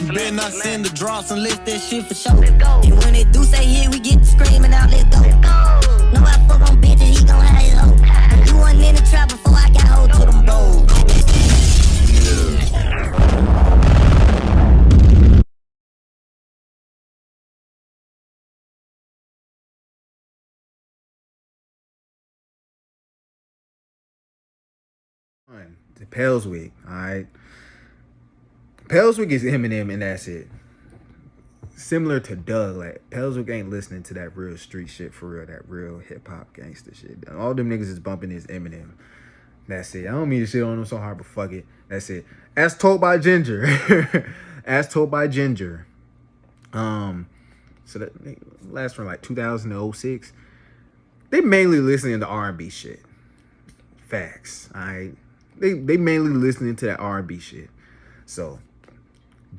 You better not send the drops unless that shit for sure. And when they do say yeah, we get to screaming out, let's go. No, I fuck on bitches, he gon' have his hoe. You wasn't in the trap before I got hold to them bros. The Pelswick, alright. Pelswick is Eminem and that's it. Similar to Doug, like Pelswick ain't listening to that real street shit for real, that real hip hop gangster shit. All them niggas is bumping is Eminem. That's it. I don't mean to shit on them so hard, but fuck it. That's it. As told by Ginger. As told by Ginger. So that lasts from like 2000 to 06. They mainly listening to R&B shit. Facts. Alright. They mainly listening to that R&B shit. So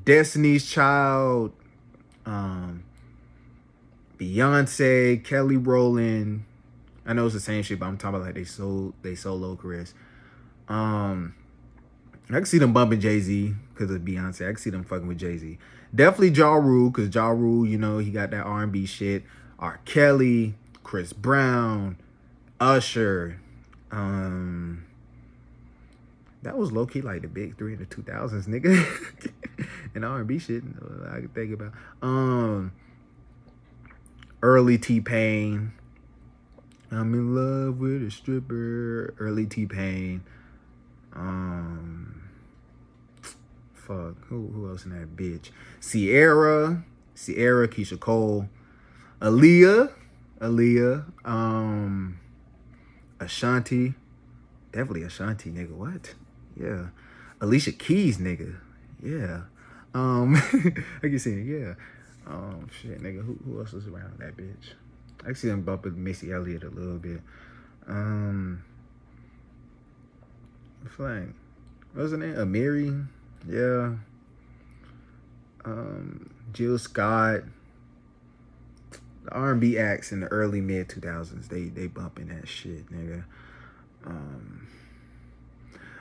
Destiny's Child, Beyonce, Kelly Rowland. I know it's the same shit, but I'm talking about like they solo careers. I can see them bumping Jay-Z because of Beyonce. I can see them fucking with Jay-Z. Definitely Ja Rule, because Ja Rule, you know, he got that R&B shit. R. Kelly, Chris Brown, Usher. That was low-key like the big three in the 2000s, nigga. And R&B shit I could think about. Early T-Pain. I'm in love with a stripper. Early T-Pain. Fuck. Who else in that bitch? Sierra, Keisha Cole. Aaliyah. Ashanti. Definitely Ashanti, nigga. What? Yeah. Alicia Keys, nigga. Yeah. I can see it, yeah. Shit, nigga. Who else is around that bitch? I can see them bumping Missy Elliott a little bit. Flank. What's her name? Amiri. Yeah. Jill Scott. The R&B acts in the early mid 2000s, they bumping that shit, nigga.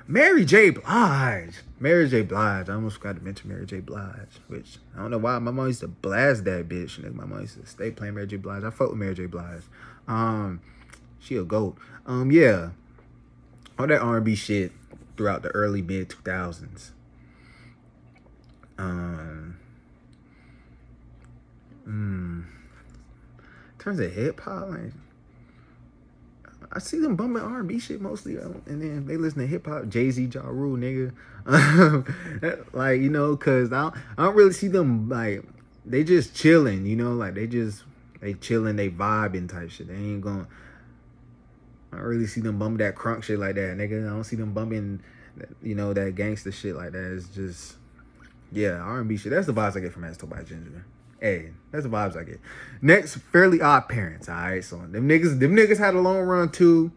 Mary J. Blige. I almost forgot to mention Mary J. Blige, which I don't know why my mom used to blast that bitch. Nigga, my mom used to stay playing Mary J. Blige. I fuck with Mary J. Blige. She a goat. Yeah. All that R&B shit throughout the early mid 2000s. In terms of hip hop, like, I see them bumping R&B shit mostly, and then they listen to hip hop. Jay-Z, Ja Rule, nigga. Like, you know, cause I don't really see them like they just chilling, you know, like they chilling, they vibing type shit. They ain't going. I don't really see them bumping that crunk shit like that, nigga. I don't see them bumping, you know, that gangster shit like that. It's just, yeah, R&B shit. That's the vibes I get from As Told by Ginger. Hey, that's the vibes I get. Next, Fairly Odd Parents. All right, so them niggas had a long run too.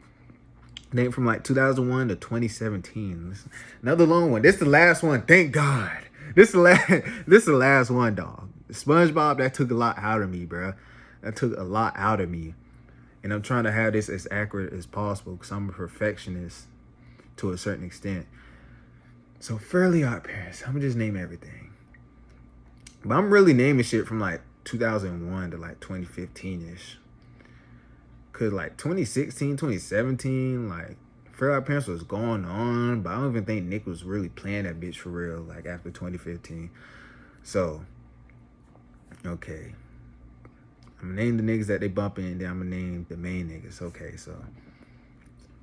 Named from like 2001 to 2017. Another long one. This the last one. Thank God. This the last one, dog. SpongeBob, that took a lot out of me, bro. That took a lot out of me. And I'm trying to have this as accurate as possible because I'm a perfectionist to a certain extent. So Fairly Odd Parents. I'm gonna just name everything. But I'm really naming shit from like 2001 to like 2015-ish. Cause like 2016, 2017, like Fairly Odd Parents was going on, but I don't even think Nick was really playing that bitch for real, like after 2015. So, okay. I'm gonna name the niggas that they bumping, and then I'm gonna name the main niggas. Okay, so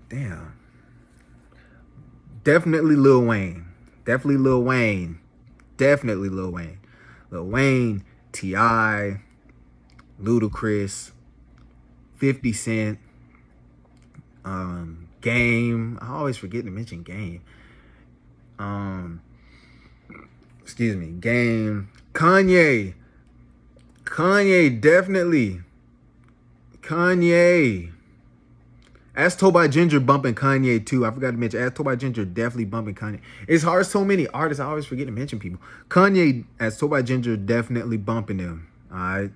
damn. Definitely Lil Wayne. Lil Wayne, T.I., Ludacris, 50 Cent, Game. I always forget to mention Game. Game. Kanye, definitely. As Told by Ginger bumping Kanye too. I forgot to mention As Told by Ginger definitely bumping Kanye. It's hard, so many artists, I always forget to mention people. Kanye, As Told by Ginger, definitely bumping them. Alright.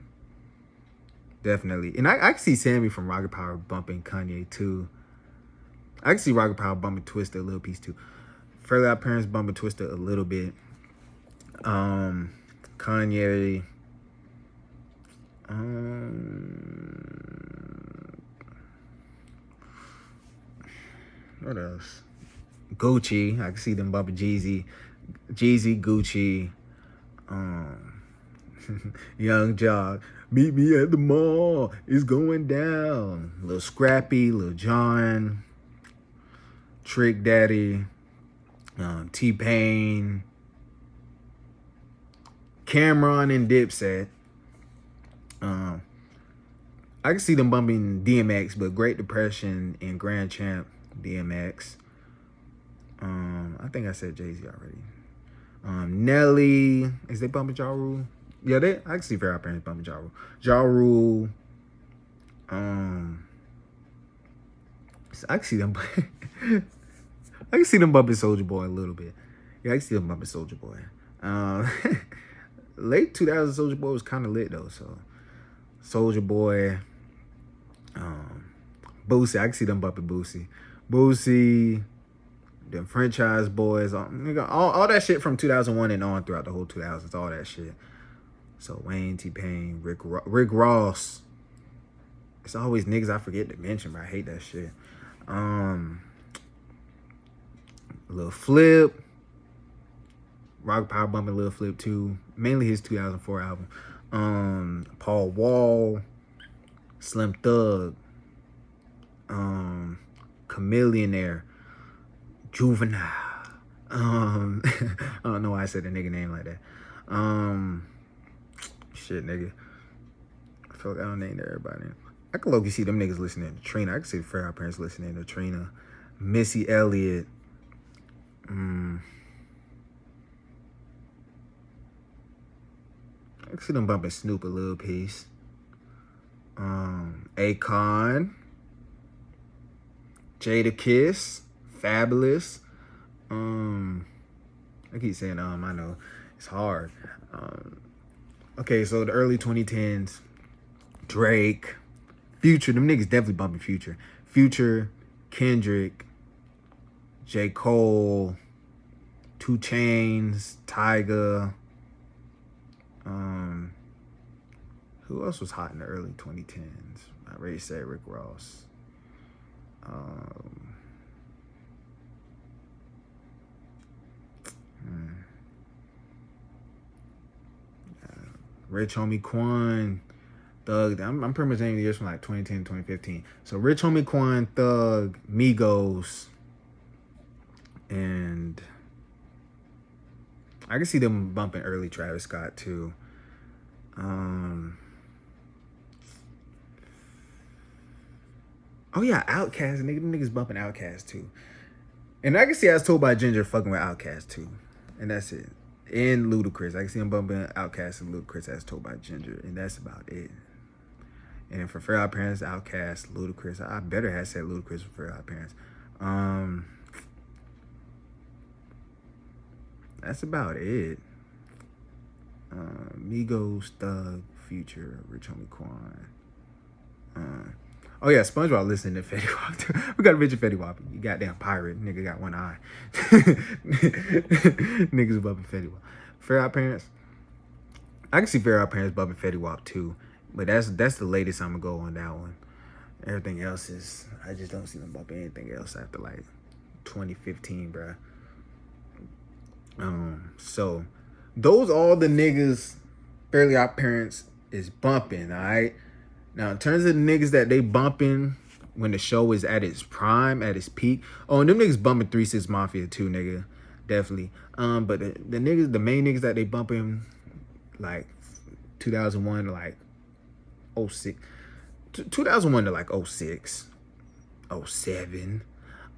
Definitely. And I can see Sammy from Rocket Power bumping Kanye too. I can see Rocket Power bumping Twista a little piece too. Fairly Odd Parents bumping Twista a little bit. Kanye. What else? Gucci. I can see them bumping Jeezy, Gucci. Young Jock. Meet me at the mall. It's going down. Lil Scrappy, Lil Jon, Trick Daddy, T-Pain, Cameron and Dipset. I can see them bumping DMX, but Great Depression and Grand Champ DMX. I think I said Jay-Z already. Nelly. Is they bumping Ja Rule? Yeah, I can see Fair Parents bumping Ja Rule. Ja Rule. I can see them. I can see them bumping Soulja Boy a little bit. Yeah, I can see them bumping Soulja Boy. Late 2000s Soulja Boy was kind of lit though. So Soulja Boy. Boosie. I can see them bumping Boosie. Boosie. Them Franchise Boys. All that shit from 2001 and on throughout the whole 2000s. All that shit. So Wayne, T-Pain, Rick Ross. It's always niggas I forget to mention, but I hate that shit. Lil Flip. Rock Power bumping Lil Flip too. Mainly his 2004 album. Paul Wall. Slim Thug. Chameleonaire. Juvenile. I don't know why I said a nigga name like that. Shit, nigga. I feel like I don't name everybody. I can low-key see them niggas listening to Trina. I can see the Fair Parents listening to Trina. Missy Elliott. I can see them bumping Snoop a little piece. Akon. Jadakiss. Fabulous. I keep saying I know. It's hard. Okay, so the early 2010s. Drake. Future. Them niggas definitely bumping Future. Future. Kendrick. J. Cole. 2 Chainz. Tyga. Who else was hot in the early 2010s? I already said Rick Ross. Rich Homie Quan, Thug. I'm pretty much naming the years from like 2010 to 2015. So Rich Homie Quan, Thug, Migos, and I can see them bumping early Travis Scott too. Oh yeah, Outkast. Niggas bumping Outkast too. And I can see I was told by Ginger fucking with Outkast too. And that's it. And Ludacris. I can see him bumping Outkast and Ludacris as told by Ginger. And that's about it. And for Fair Parents, Outkast, Ludacris. I better have said Ludacris for Fair Parents. That's about it. Migos, Thug, Future, Rich Homie Quan. Oh yeah, SpongeBob listening to Fetty Wap too. We got a bitch of Fetty Wap. You goddamn pirate. Nigga got one eye. Niggas bumping Fetty Wap. Fair Parents. I can see Fair Parents bumping Fetty Wap too. But that's the latest I'm gonna go on that one. Everything else is, I just don't see them bumping anything else after like 2015, bruh. So those all the niggas Fairly Odd Parents is bumping, alright? Now, in terms of the niggas that they bumping when the show is at its prime, at its peak. Oh, and them niggas bumping 3 6 Mafia too, nigga. Definitely. But the niggas, the main niggas that they bumping, like 2001 to like 06. 2001 to like 06, 07.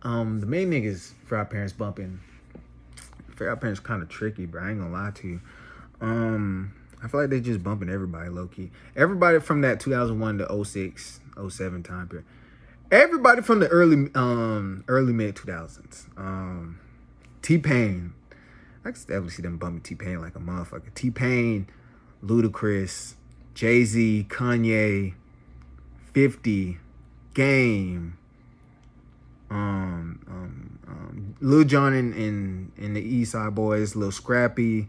The main niggas Fair Parents bumping. Fair Parents kind of tricky, bro. I ain't gonna lie to you. I feel like they just bumping everybody low-key. Everybody from that 2001 to 06, 07 time period. Everybody from the early mid-2000s. T-Pain. I can definitely see them bumping T-Pain like a motherfucker. T-Pain, Ludacris, Jay-Z, Kanye, 50, Game, Lil Jon and the East Side Boys, Lil Scrappy,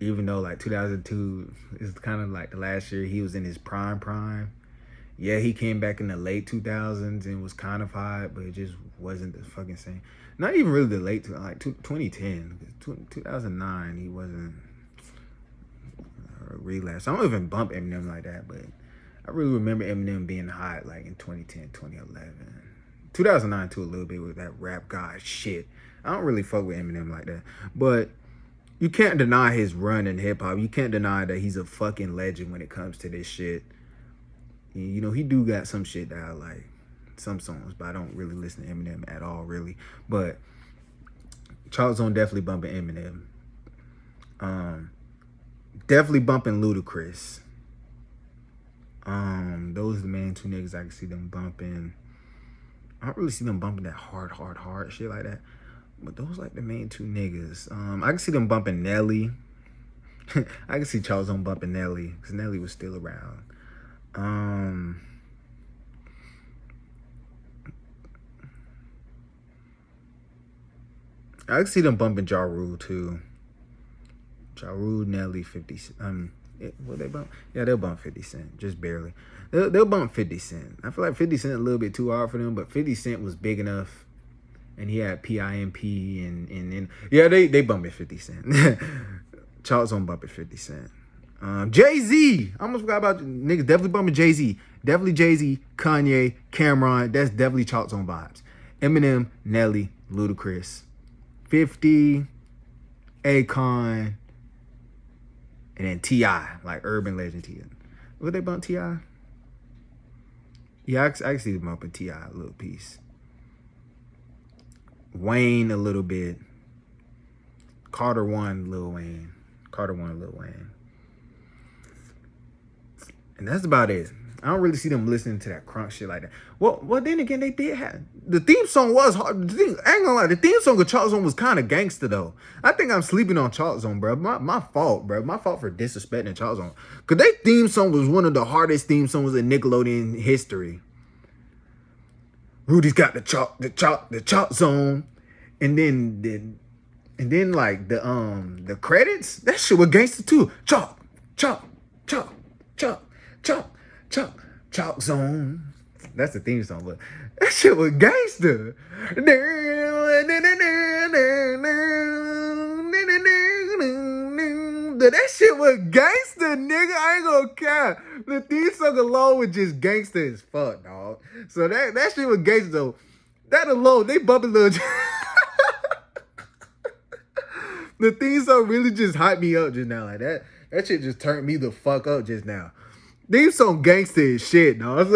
Even though like 2002 is kind of like the last year he was in his prime. Yeah, he came back in the late 2000s and was kind of hot, but it just wasn't the fucking same. Not even really the late, like 2010, 2009, he wasn't a relapse. I don't even bump Eminem like that, but I really remember Eminem being hot like in 2010, 2011. 2009 too, a little bit with that rap god shit. I don't really fuck with Eminem like that, but you can't deny his run in hip hop. You can't deny that he's a fucking legend when it comes to this shit. You know, he do got some shit that I like, some songs, but I don't really listen to Eminem at all, really. But Chalk Zone definitely bumping Eminem. Definitely bumping Ludacris. Those are the main two niggas I can see them bumping. I don't really see them bumping that hard shit like that. But those like the main two niggas. I can see them bumping Nelly. I can see Chalk Zone bumping Nelly, because Nelly was still around. I can see them bumping Ja Rule too. Ja Rule, Nelly, 50 Cent. Will they bump? Yeah, they'll bump 50 Cent, just barely. They'll bump 50 Cent. I feel like 50 Cent a little bit too hard for them, but 50 Cent was big enough, and he had PIMP and yeah, they bumping 50 Cent. Chalk Zone bumping 50 Cent. Jay-Z. I almost forgot about niggas definitely bumping Jay-Z. Definitely Jay-Z, Kanye, Cameron. That's definitely Chalk Zone vibes. Eminem, Nelly, Ludacris, 50, Akon, and then T.I., like urban legend T.I. Would they bump T.I.? Yeah, I can see them bumping T.I. a little piece. Wayne a little bit. Carter 1, Lil Wayne. And that's about it. I don't really see them listening to that crunk shit like that. Well, then again, they did have... The theme song was hard. I ain't gonna lie. The theme song of Chalk Zone was kind of gangster, though. I think I'm sleeping on Chalk Zone, bro. My fault, bro. My fault for disrespecting Chalk Zone. Because their theme song was one of the hardest theme songs in Nickelodeon history. Rudy's got the Chalk Zone. And then like the credits, that shit was gangster too. Chalk Zone. That's the theme song, but that shit was gangster. That shit was gangster, nigga. I ain't gonna care. The theme song alone was just gangster as fuck, dog. So that shit was gangster though. That alone, they bumping little. The theme song really just hyped me up just now. Like that shit just turned me the fuck up just now. Theme song gangster as shit, dog.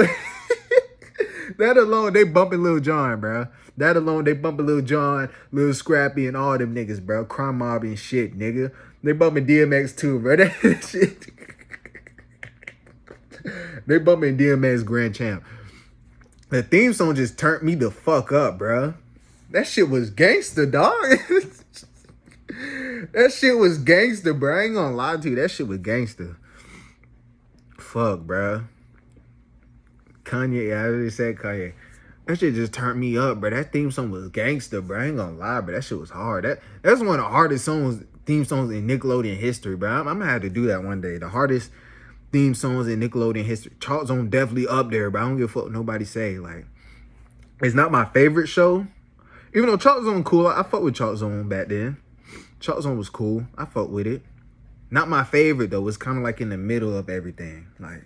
That alone, they bumping Lil Jon, bro. That alone, they bumping Lil Jon, Lil Scrappy, and all them niggas, bro. Crime Mob and shit, nigga. They bumping DMX too, bro. That shit. They bumping DMX Grand Champ. The theme song just turned me the fuck up, bro. That shit was gangster, dog. That shit was gangster, bro. I ain't gonna lie to you. That shit was gangster. Fuck, bro. Kanye, yeah, I already said Kanye. That shit just turned me up, bro. That theme song was gangster, bro. I ain't gonna lie, bro. That shit was hard. That's one of the hardest theme songs in Nickelodeon history, bro. I'm gonna have to do that one day. The hardest theme songs in Nickelodeon history. Chalk Zone definitely up there, but I don't give a fuck what nobody say. Like, it's not my favorite show. Even though Chalk Zone cool, I fuck with Chalk Zone back then. Chalk Zone was cool. I fuck with it. Not my favorite, though. It's kind of like in the middle of everything. Like,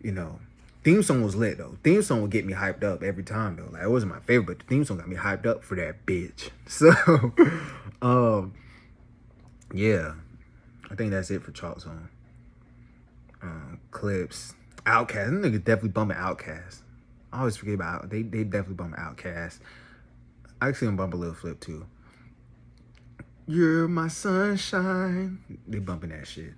you know, theme song was lit, though. Theme song would get me hyped up every time, though. Like, it wasn't my favorite, but the theme song got me hyped up for that bitch. So, yeah. I think that's it for Chalk Zone. Clips. Outkast. Them niggas definitely bumping Outkast. I always forget about they definitely bumping Outkast. I see them bump a Lil Flip, too. You're my sunshine. They bumping that shit.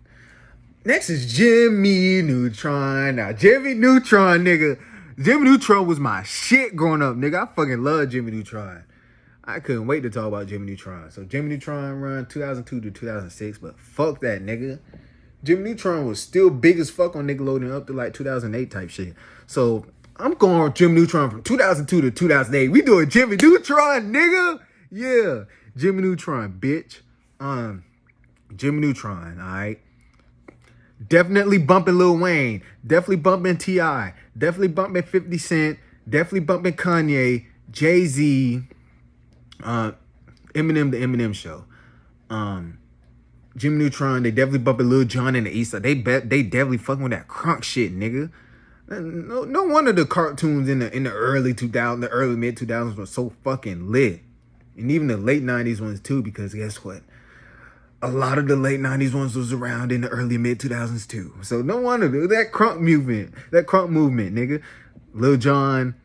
Next is Jimmy Neutron. Now, Jimmy Neutron, nigga. Jimmy Neutron was my shit growing up, nigga. I fucking love Jimmy Neutron. I couldn't wait to talk about Jimmy Neutron. So, Jimmy Neutron run 2002 to 2006, but fuck that, nigga. Jimmy Neutron was still big as fuck on Nickelodeon up to like 2008 type shit. So, I'm going with Jimmy Neutron from 2002 to 2008. We doing Jimmy Neutron, nigga. Yeah. Jimmy Neutron, bitch. Jimmy Neutron, all right? Definitely bumping Lil Wayne. Definitely bumping T.I. Definitely bumping 50 Cent. Definitely bumping Kanye. Jay-Z. Eminem, the Eminem Show. Jimmy Neutron, they definitely bumping Lil Jon and the East Side. They definitely fucking with that crunk shit, nigga. No wonder the cartoons in the early 2000s, the early mid 2000s were so fucking lit. And even the late 90s ones too, because guess what? A lot of the late 90s ones was around in the early mid 2000s too. So no wonder that crunk movement, nigga. Lil Jon,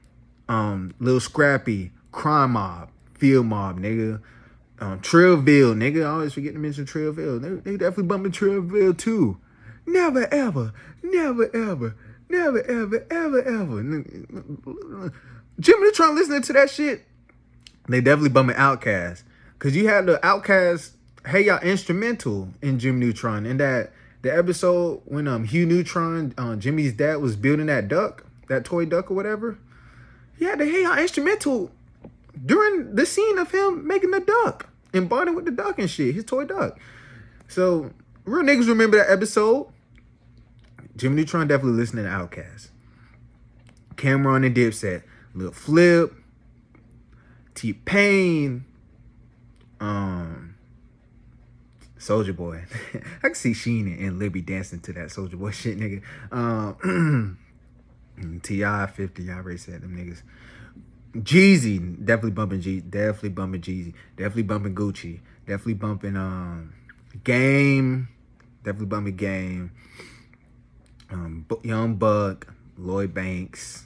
Lil Scrappy, Crime Mob, Field Mob, nigga. Trillville, nigga. I always forget to mention Trillville. They definitely bumping Trillville too. Never ever, never ever, never ever, ever ever. Jimmy Neutron listening to that shit. They definitely bumping Outkast. Cause you had the Outkast Hey Y'all instrumental in Jimmy Neutron. And that the episode when Hugh Neutron, Jimmy's dad, was building that duck, that toy duck or whatever. He had the Hey Y'all instrumental during the scene of him making the duck and bonding with the duck and shit, his toy duck. So real niggas remember that episode. Jimmy Neutron definitely listening to Outkast. Cameron and Dipset, Lil Flip, T-Pain, Soulja Boy. I can see Sheen and Libby dancing to that Soulja Boy shit, nigga. T.I., 50, I already said them niggas. Jeezy, definitely bumping Jeezy, definitely bumping Jeezy, definitely bumping Gucci, definitely bumping Game, definitely bumping Game, Young Buck, Lloyd Banks,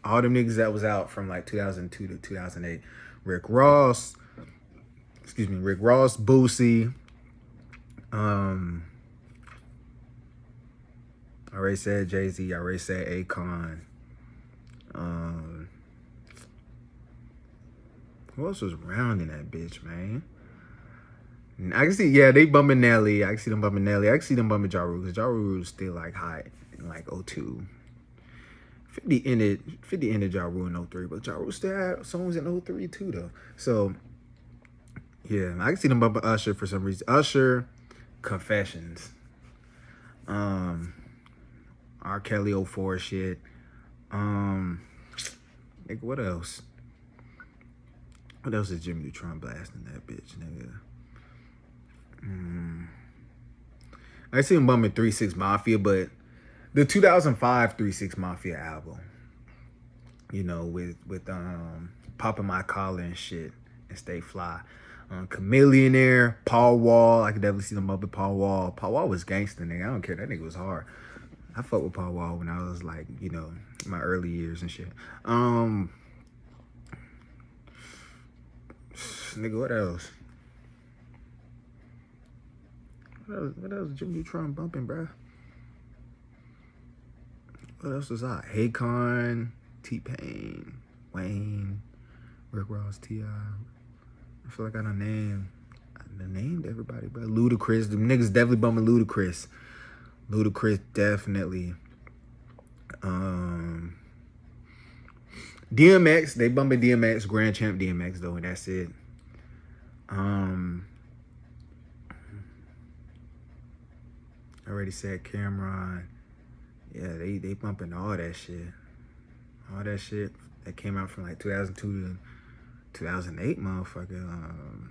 all them niggas that was out from like 2002 to 2008. Rick Ross, Boosie, I already said Jay-Z, I already said Akon, who else was around in that bitch, man? And I can see, yeah, they bumping Nelly. I can see them bumping Nelly. I can see them bumping Ja Rule, because Ja Rule was still like hot in like 02. 50 ended Ja Rule in 03, but Ja Rule still had songs in 03 too, though. So, yeah, I can see them bumping Usher for some reason. Usher, Confessions. R. Kelly 04 shit. Nigga, what else? What else is Jimmy Neutron blasting that bitch, nigga? I see him bumping 3 6 Mafia, but the 2005 3 6 Mafia album, you know, with Poppin' My Collar and shit, and Stay Fly. Chameleonaire, Paul Wall. I could definitely see them bumping Paul Wall. Paul Wall was gangster, nigga. I don't care. That nigga was hard. I fucked with Paul Wall when I was like, you know, in my early years and shit. Nigga, what else? What else Jimmy Neutron bumping, bruh? What else was I? Akon, T-Pain, Wayne, Rick Ross, T.I. I feel like I done named everybody, bro. Ludacris, them niggas definitely bumping Ludacris. Ludacris definitely. DMX, they bumping DMX, Grand Champ DMX though, and that's it. I already said Cameron. Yeah, they bumping all that shit. All that shit that came out from like 2002 to 2008, motherfucker.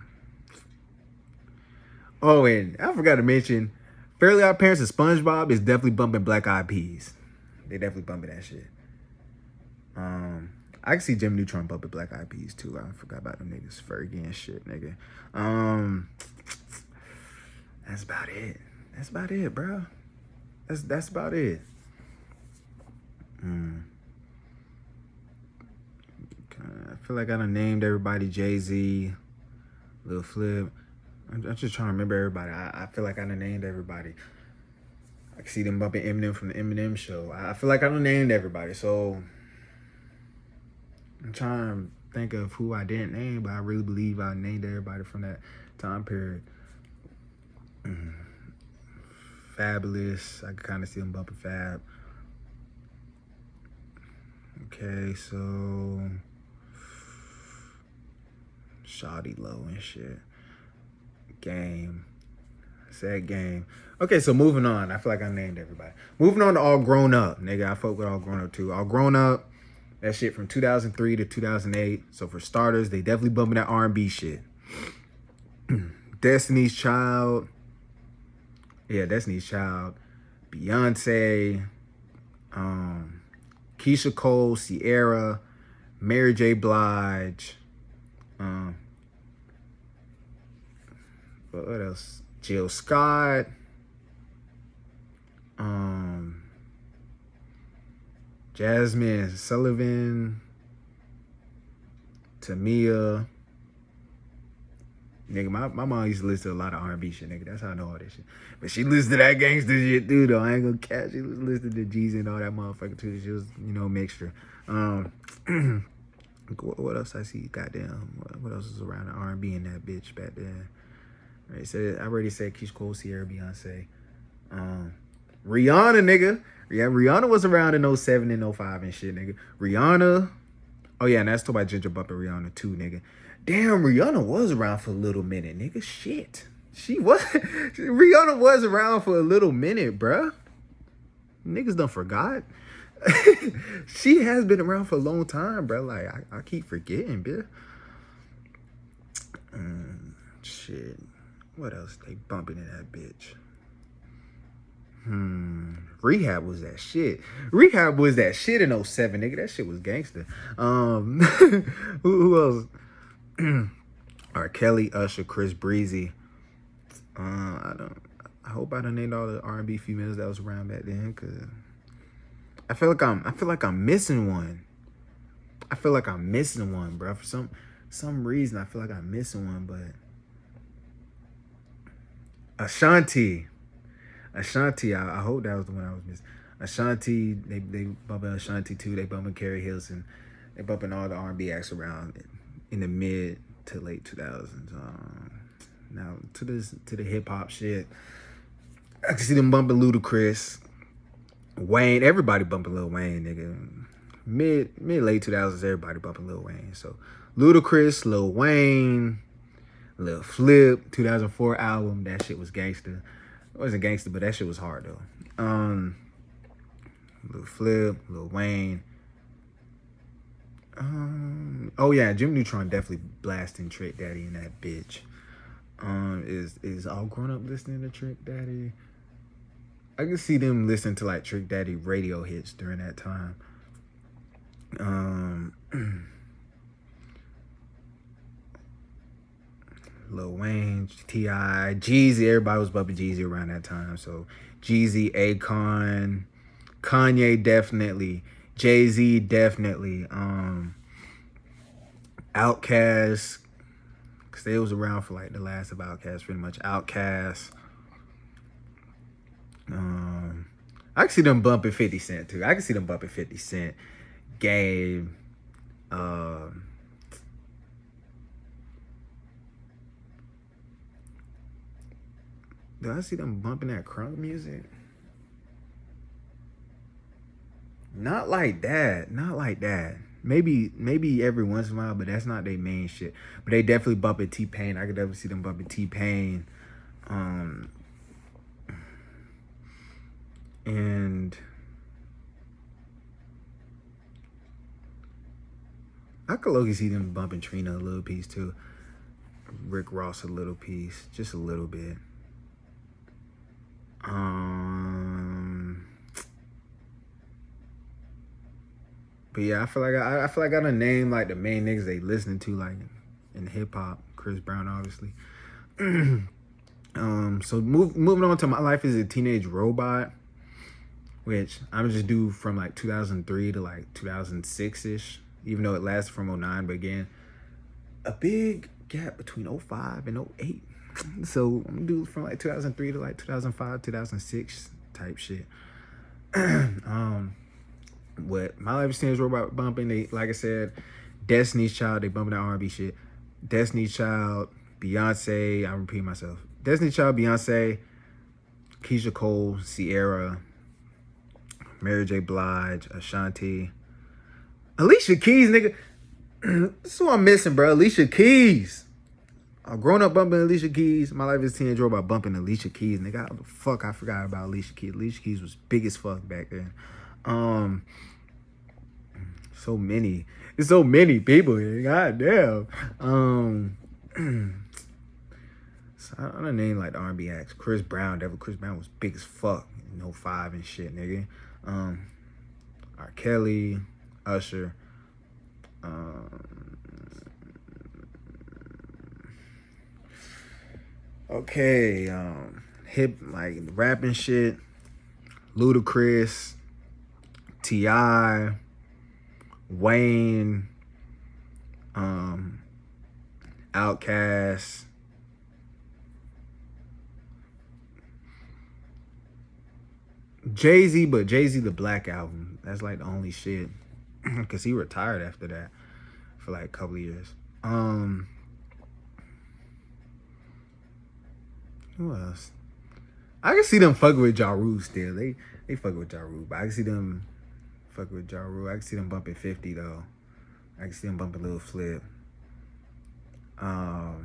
Oh, and I forgot to mention, Fairly Odd Parents and SpongeBob is definitely bumping Black Eyed Peas. They definitely bumping that shit. I can see Jimmy Neutron bumping Black Eyed Peas too. I forgot about them niggas, Fergie and shit, nigga. That's about it. That's about it, bro. That's about it. I feel like I done named everybody. Jay-Z, Lil Flip. I'm just trying to remember everybody. I feel like I done named everybody. I can see them bumping Eminem from the Eminem Show. I feel like I done named everybody. So I'm trying to think of who I didn't name, but I really believe I named everybody from that time period. Fabulous. I can kind of see them bumping Fab. Okay, so Shawty Low and shit. Game. Sad game. Okay, so moving on. I feel like I named everybody. Moving on to All Grown Up, nigga. I fuck with All Grown Up too. All Grown Up, that shit from 2003 to 2008. So for starters, they definitely bumping that R&B shit. Destiny's Child. Yeah, Destiny's Child. Beyonce. Keisha Cole, Sierra, Mary J. Blige. What else? Jill Scott. Jasmine Sullivan. Tamia. Nigga, my mom used to listen to a lot of R&B shit, nigga. That's how I know all this shit. But she listened to that gangster shit too, though. I ain't gonna catch. She was listening to Jeezy and all that motherfucker too. She was, mixture. What else I see? Goddamn. What else is around the R&B in that bitch back then? I already said Keisha Cole, Sierra, Beyonce. Rihanna, nigga. Yeah, Rihanna was around in 07 and 05 and shit, nigga. Rihanna. Oh, yeah, and that's told by Ginger Bumpin' Rihanna too, nigga. Damn, Rihanna was around for a little minute, nigga. Shit. Rihanna was around for a little minute, bruh. Niggas done forgot. She has been around for a long time, bruh. Like, I keep forgetting, bruh. Shit. What else they bumping in that bitch? Rehab was that shit. Rehab was that shit in 07, nigga. That shit was gangster. Who else? R. Kelly, Usher, Chris Breezy. I hope I done named all the R&B females that was around back then, cause I feel like I'm missing one. I feel like I'm missing one, bro. For some reason, I feel like I'm missing one, but Ashanti. I hope that was the one I was missing. Ashanti, they bumping Ashanti too. They bumping Carrie Hilson. They bumping all the R&B acts around in the mid to late 2000s. Now to the hip hop shit, I can see them bumping Ludacris, Wayne. Everybody bumping Lil Wayne, nigga. Mid late 2000s, everybody bumping Lil Wayne. So Ludacris, Lil Wayne, Lil Flip, 2004 album. That shit was gangster. It wasn't gangster, but that shit was hard though. Lil Flip, Lil Wayne. Oh yeah, Jim Neutron definitely blasting Trick Daddy in that bitch. Is All Grown Up listening to Trick Daddy? I can see them listening to like Trick Daddy radio hits during that time. Lil Wayne, T.I., Jeezy. Everybody was bumping Jeezy around that time. So Jeezy, Akon, Kanye definitely, Jay-Z definitely, Outkast, because they was around for like the last of Outkast, pretty much. Outkast. I can see them bumping 50 Cent too. I can see them bumping 50 Cent, Game. Do I see them bumping that crunk music? Not like that. Maybe every once in a while, but that's not their main shit. But they definitely bumping T-Pain. I could definitely see them bumping T-Pain. And I could low-key see them bumping Trina a little piece too. Rick Ross a little piece. Just a little bit. But yeah, I feel like I got to name like the main niggas they listening to, like in hip hop. Chris Brown, obviously. So moving on to My Life as a Teenage Robot, which I'm just due from like 2003 to like 2006 ish, even though it lasted from 09. But again, a big gap between 05 and 08. So I'm due from like 2003 to like 2005, 2006 type shit. What My Life as a Teenage Robot bumping, they, like I said, Destiny's Child, they bumping that R&B shit. Destiny's Child, Beyonce, I'm repeating myself. Destiny's Child, Beyonce, Keisha Cole, Sierra, Mary J. Blige, Ashanti, Alicia Keys, nigga. This is what I'm missing, bro. Alicia Keys. I've grown up bumping Alicia Keys. My life is teenage role by bumping Alicia Keys. Nigga, how the fuck I forgot about Alicia Keys? Alicia Keys was big as fuck back then. So many. There's so many people here. God damn. So I don't name like the R&B acts. Chris Brown. Chris Brown was big as fuck. 05 and shit, nigga. R. Kelly, Usher. Okay, hip like rapping shit. Ludacris, T.I., Wayne, Outkast. Jay-Z, but Jay-Z the Black Album. That's like the only shit. Cause he retired after that for like a couple of years. Who else? I can see them fucking with Ja Rule still. They fuck with Ja Rule, but I can see them fucking with Ja Rule. I can see them bumping 50 though. I can see them bumping Lil Flip. I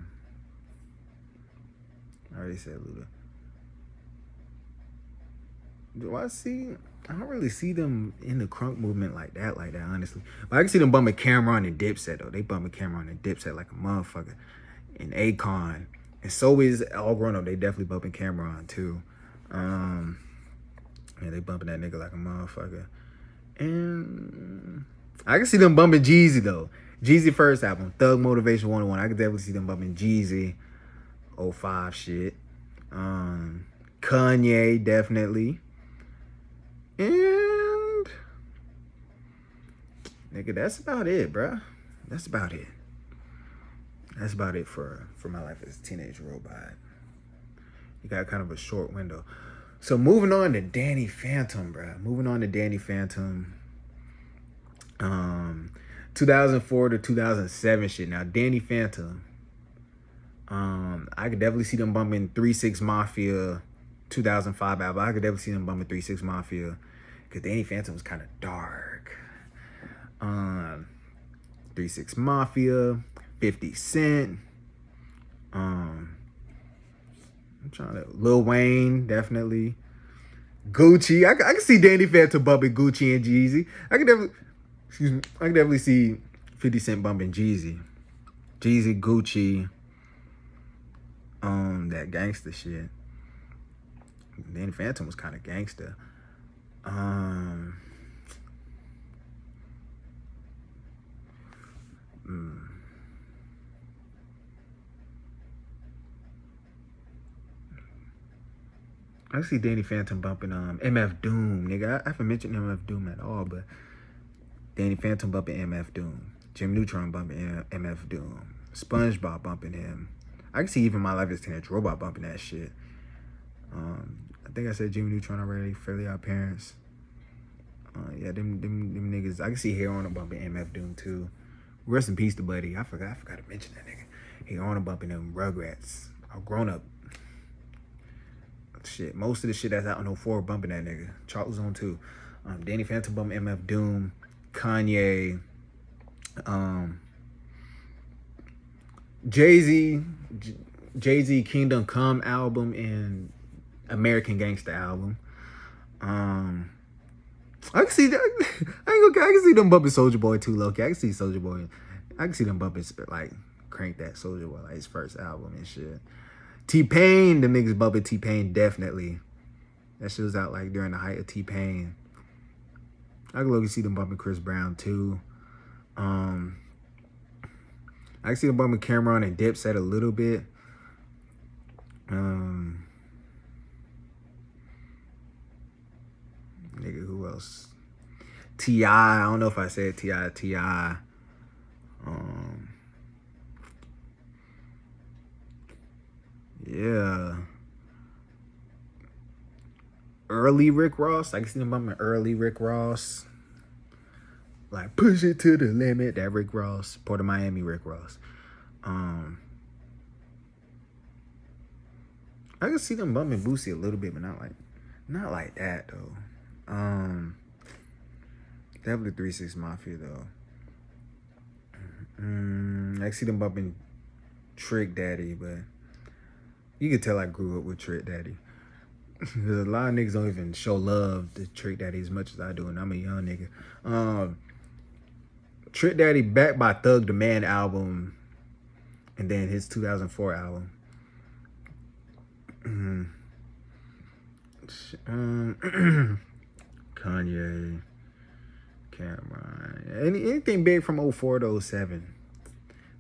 already said Luda. Do I see? I don't really see them in the crunk movement like that, honestly. But I can see them bumping Cameron and Dipset, though. They bumping Cameron and Dipset like a motherfucker. And Akon. And so is All Grown Up. They definitely bumping Cameron, too. Yeah, they bumping that nigga like a motherfucker. And I can see them bumping Jeezy, though. Jeezy first album, Thug Motivation 101. I can definitely see them bumping Jeezy. 05 shit. Kanye, definitely. And nigga, that's about it, bruh. That's about it. That's about it for my life as a teenage robot. You got kind of a short window. So moving on to Danny Phantom, bruh. 2004 to 2007 shit. Now, Danny Phantom. I could definitely see them bumping 3 6 Mafia 2005 album. I could definitely see them bumping 3 6 Mafia. Because Danny Phantom was kind of dark. 3 6 Mafia, 50 Cent. I'm trying to... Lil Wayne, definitely. Gucci. I can see Danny Phantom bumping Gucci and Jeezy. I can definitely see 50 Cent bumping Jeezy. Jeezy, Gucci. That gangster shit. Danny Phantom was kind of gangster. I see Danny Phantom bumping MF Doom, nigga. I haven't mentioned MF Doom at all, but Danny Phantom bumping MF Doom. Jim Neutron bumping MF Doom. SpongeBob bumping him. I can see even My Life as a Teenage Robot bumping that shit. I think I said Jimmy Neutron already. Fairly Odd Parents. Yeah, them niggas. I can see Hair on a bumping MF Doom too. Rest in peace to Buddy. I forgot to mention that nigga. Hair on a bumping them Rugrats. All grown up. Shit, most of the shit that's out in 04 bumping that nigga. Charles Zone too. Danny Phantom bumping MF Doom. Kanye. Jay-Z Kingdom Come album and American Gangster album. I can see that. I can see them bumping Soulja Boy too, low key. I can see Soulja Boy. I can see them bumping like Crank That Soulja Boy, like his first album and shit. T-Pain, the niggas bumping T-Pain definitely. That shit was out like during the height of T-Pain. I can low key see them bumping Chris Brown too. I can see them bumping Cameron and Dipset a little bit. Nigga, who else? T.I. I don't know if I said T.I. Yeah. Early Rick Ross. I can see them bumping early Rick Ross. Like, push it to the limit. That Rick Ross. Port of Miami Rick Ross. I can see them bumping Boosie a little bit, but not like that though. Definitely 3 6 Mafia though. I can see them bumping Trick Daddy, but you can tell I grew up with Trick Daddy. Because a lot of niggas don't even show love to Trick Daddy as much as I do, and I'm a young nigga. Trick Daddy backed by Thug the Man album, and then his 2004 album. Kanye, Cameron, anything big from 04 to 07.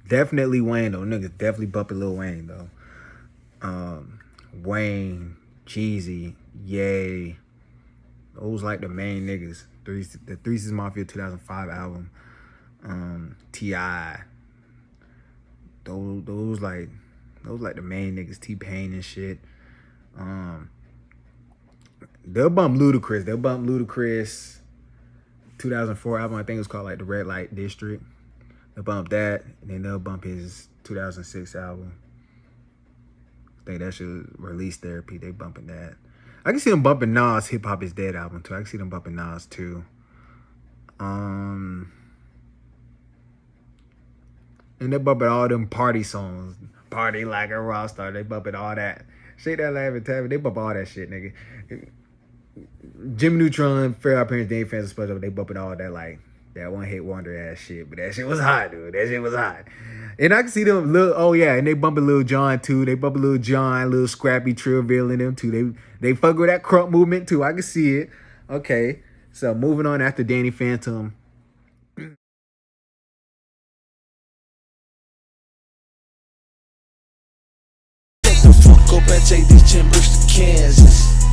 Definitely Wayne though. Niggas definitely bumping Lil Wayne though. Wayne, Jeezy, Ye. Those like the main niggas. The Three Six Mafia 2005 album. T.I. Those like the main niggas. T-Pain and shit. They'll bump Ludacris. 2004 album, I think it was called like the Red Light District. They'll bump that, and then they'll bump his 2006 album. I think that should Release Therapy. They bumping that. I can see them bumping Nas Hip Hop Is Dead album too. I can see them bumping Nas too. And they're bumping all them party songs. Party Like a Rock Star. They bumping all that. Shake That Laugh and Tap. They bump all that shit, nigga. Jimmy Neutron, Fair Appearance, Dave Fans, SpongeBob. They bumping all that like that one hit wonder ass shit. But that shit was hot, dude. That shit was hot. And I can see them and they bumping Lil Jon too. They bumping Lil Jon, Lil Scrappy, Trillville in them too. They fuck with that crunk movement too. I can see it. Okay. So moving on after Danny Phantom. Fuck up and take these timbers to Kansas.